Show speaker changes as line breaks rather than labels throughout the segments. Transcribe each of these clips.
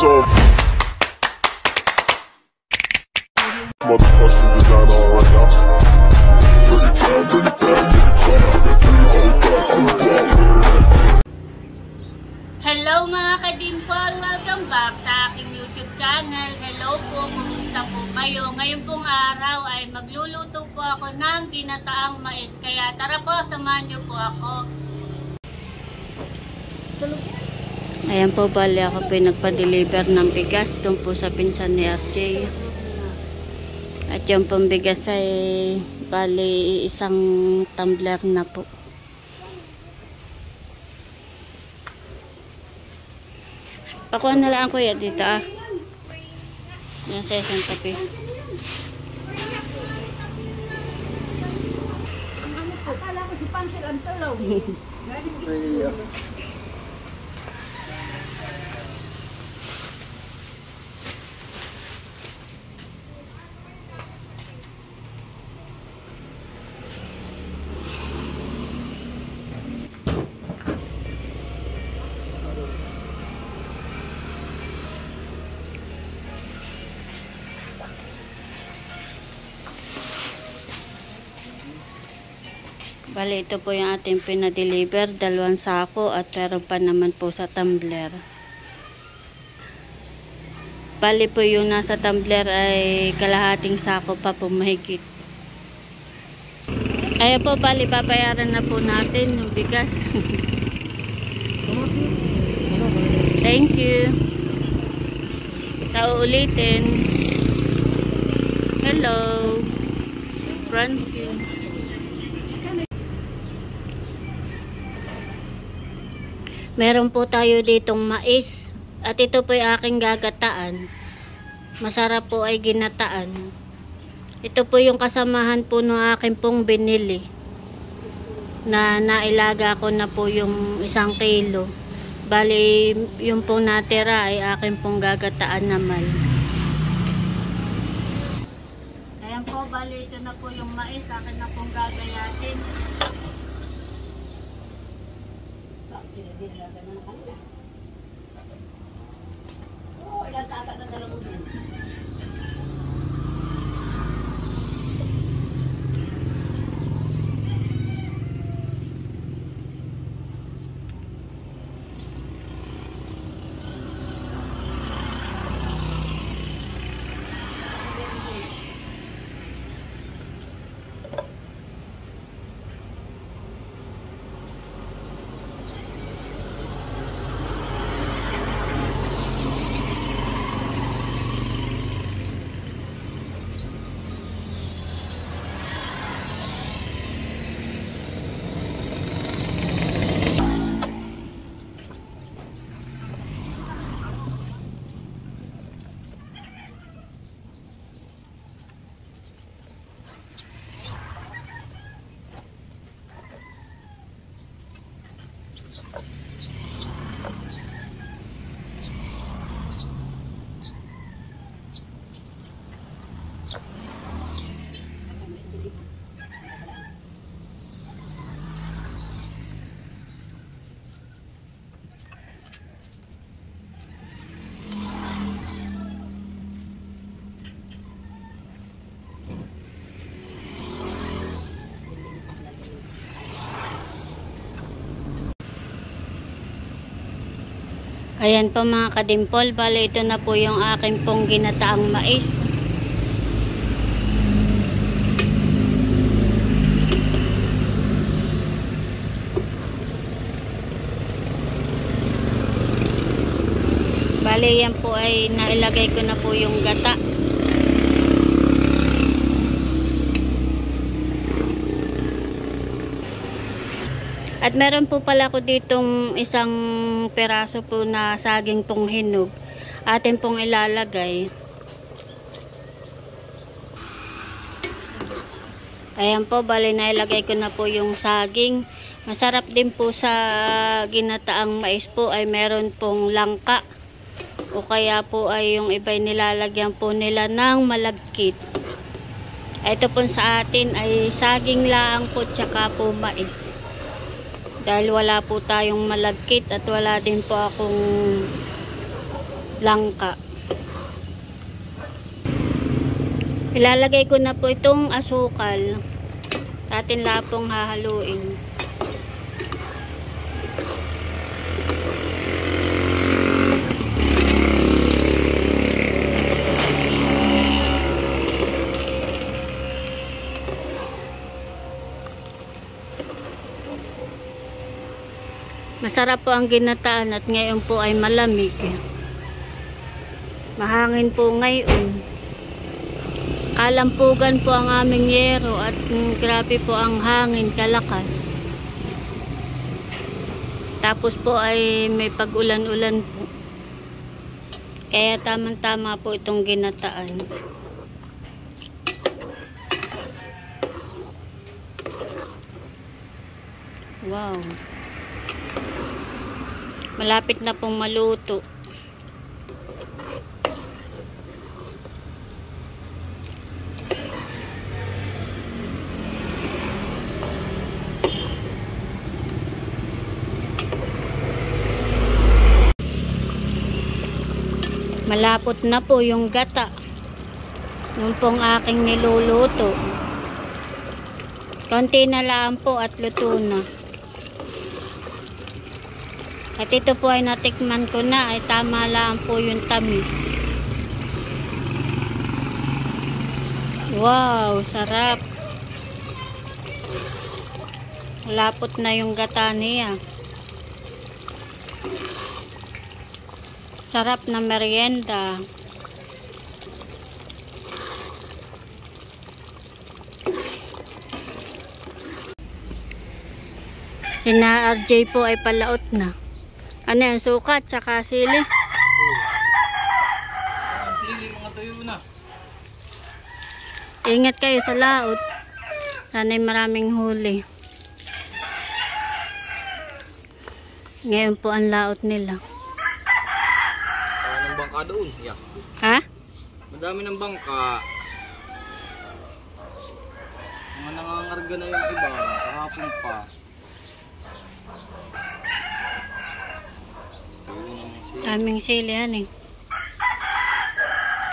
So motherfucking designer right now.
Hello mga kadimpol! Welcome back sa aking YouTube channel. Hello po, kumusta po kayo? Ngayon pong araw ay magluluto po ako ng ginataang mais. Kaya tara po, samahan niyo po ako. Ayan po, bali ako po nagpa-deliver ng bigas doon po sa pinsan ni RJ. At yung pong bigas ay bali isang tumbler na po. Pakuha na lang kuya dito ah. Yan sa isang tabi.
Akala ko si Pansel ang tulog.
Bali, ito po yung ating pinadeliver, 2 sako at meron pa naman po sa tumbler. Bali po yung nasa tumbler ay kalahating sako pa po mahigit. Ayan po, bali babayaran na po natin yung bigas. Thank you. Sa uulitin. Hello. Francine. Meron po tayo ditong mais. At ito po yung aking gagataan. Masarap po ay ginataan. Ito po yung kasamahan po ng aking pong binili. Na nailaga ko na po yung 1 kilo. Bali, yung pong natira ay aking pong gagataan naman. Ayan po, bali ito na po yung mais. Akin na pong gagayatin.
Oh, ilang tasa na dala mo din.
Ayan po mga kadimpol, bali ito na po yung aking pong ginataang mais. Bali yan po ay nailagay ko na po yung gata. At meron po pala ko ditong 1 peraso po na saging pong hinog. Atin pong ilalagay. Ayan po, bali na ilagay ko na po yung saging. Masarap din po sa ginataang mais po ay meron pong langka. O kaya po ay yung iba'y nilalagyan po nila ng malagkit. Ito po sa atin ay saging lang po tsaka po mais. Dahil wala po tayong malagkit at wala din po akong langka. Ilalagay ko na po itong asukal. Atin lang pong hahaluin. Masarap po ang ginataan at ngayon po ay malamig. Mahangin po ngayon. Kalampugan po ang aming yero at grabe po ang hangin kalakas. Tapos po ay may pag-ulan-ulan po. Kaya tamang-tama po itong ginataan. Wow. Malapit na pong maluto. Malapot na po yung gata. Yung pong aking niluluto. Konti na lang po at luto na. At ito po ay natikman ko na, ay tama lang po yung tamis. Wow, sarap. Lapot na yung gata niya. Sarap na merienda. Sina RJ po ay palaot na. Ano yan? Suka tsaka sili?
Sili, mga tuyo na.
Ingat kayo sa laot. Sana'y maraming huli. Ngayon po ang laot nila.
Ng bangka doon. Yeah.
Ha?
Madami ng bangka. Mga nangangarga na yung iba. Kahapon pa.
Daming sili yan eh.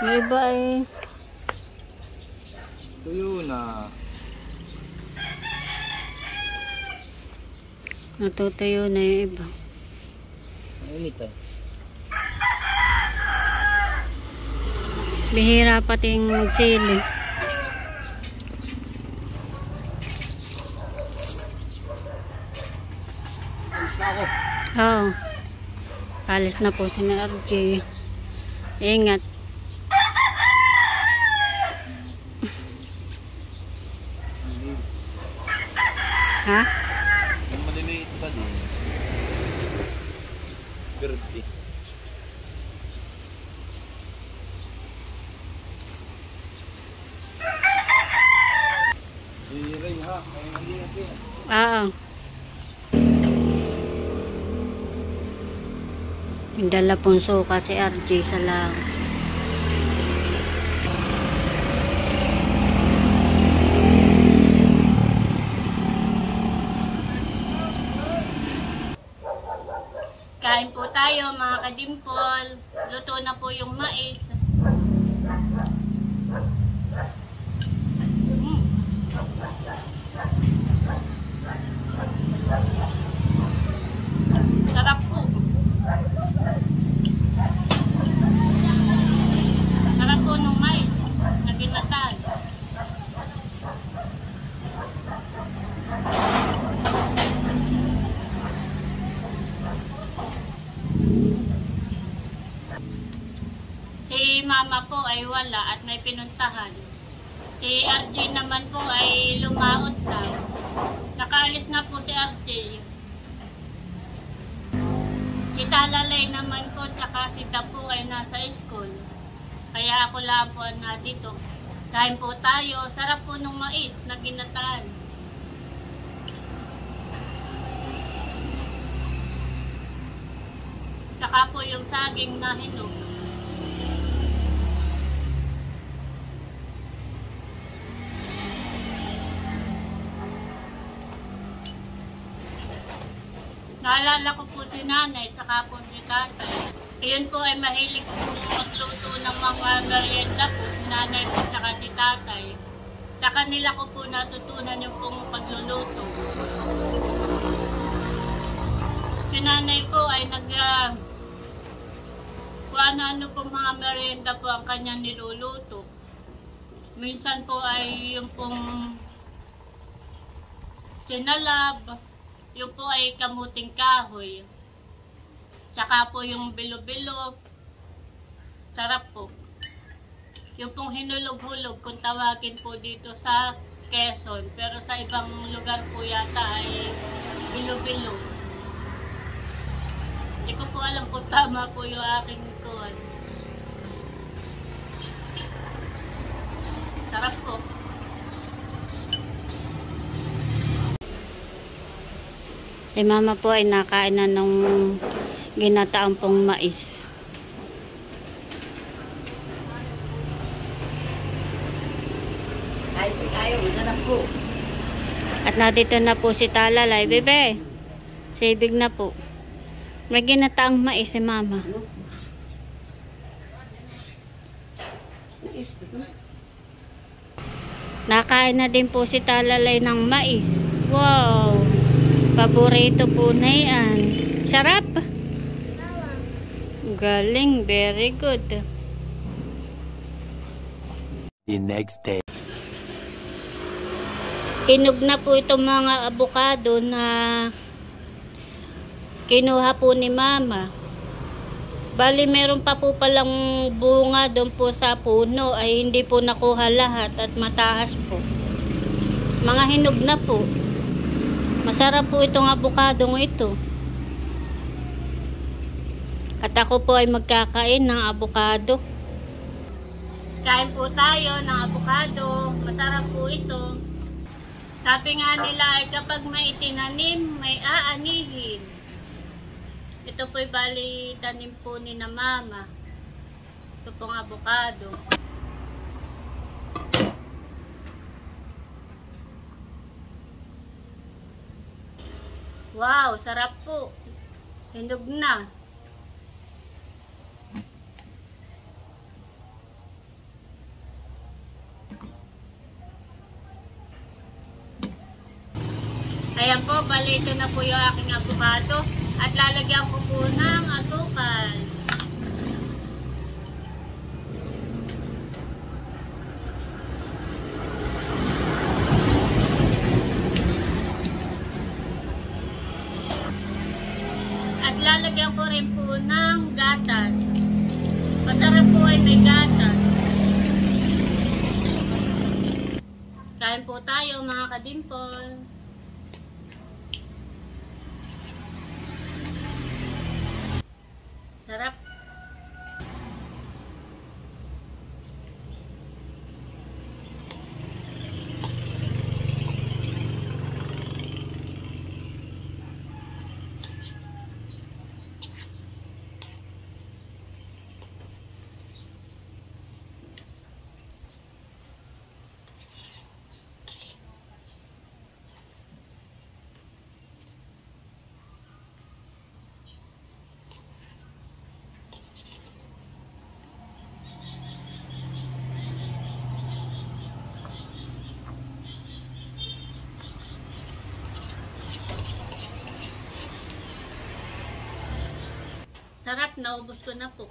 Yung iba ay
tuyo na.
natutuyo na yung iba.
Mainit eh.
Bihira pating magsili.
Alis na ako.
Oo. Alis na po si RJ. Ingat. Ha?
Yung maliliit pa din. Birthday. Ray ha.
Oo. Yung dala pong suka si RJ sa lang. Kain po tayo mga kadimpol. Luto na po yung mais. Sarap po. Sarap po nung mais na ginataan. Si mama po ay wala at may pinuntahan. Si RJ naman po ay lumaot na. Nakaalis na po si RJ. Si Talalay naman po tsaka si Tapo ay nasa school. Kaya ako lang po na dito. Kain po tayo. Sarap po nung mais na ginataan. Tsaka po yung saging na hinog. Naalala ko po si nanay, saka po si tatay. Ayun po ay mahilig pong magluto ng mga merienda po, nanay po saka si tatay. Sa kanila ko po natutunan yung pong pagluluto. Si nanay po ay kung ano po mga merienda po ang kanyang niluluto. Minsan po ay yung pong sinalab, yung po ay kamuting kahoy. Tsaka po yung bilo-bilo. Sarap po. Yung pong hinulog-hulog kung tawagin po dito sa Quezon. Pero sa ibang lugar po yata ay bilo-bilo. Hindi ko po alam kung tama po yung aking kuwan. Sarap po. Si mama po ay nakain na nung ginataang pong mais.
Kahit tayo, masarap po.
At nandito na po si Talalay. Bebe, sibig na po. May ginataang mais si mama. Nakain na din po si Talalay ng mais. Wow! Paborito po na yan. Sarap! Galing, very good.
The next day.
Hinog na po itong mga abukado na kinuha po ni mama. Bali, meron pa po palang bunga doon po sa puno ay hindi po nakuha lahat at mataas po. Mga hinog na po. Masarap po itong abukadong ito. At ako po ay magkakain ng abukado. Kain po tayo ng abukado. Masarap po ito. Sabi nga nila ay kapag may itinanim, may aanihin. Ito po'y bali tanim po ni na mama. Ito pong abukado. Wow, sarap po. Hinog na. Ayan po, bali ito na po yung aking abukado. At lalagyan ko po ng asukal. At lalagyan ko rin po ng gatas. Masarap po ay may gatas. Kain po tayo mga kadimpol. Sarap. Sarap, naubos ko na po.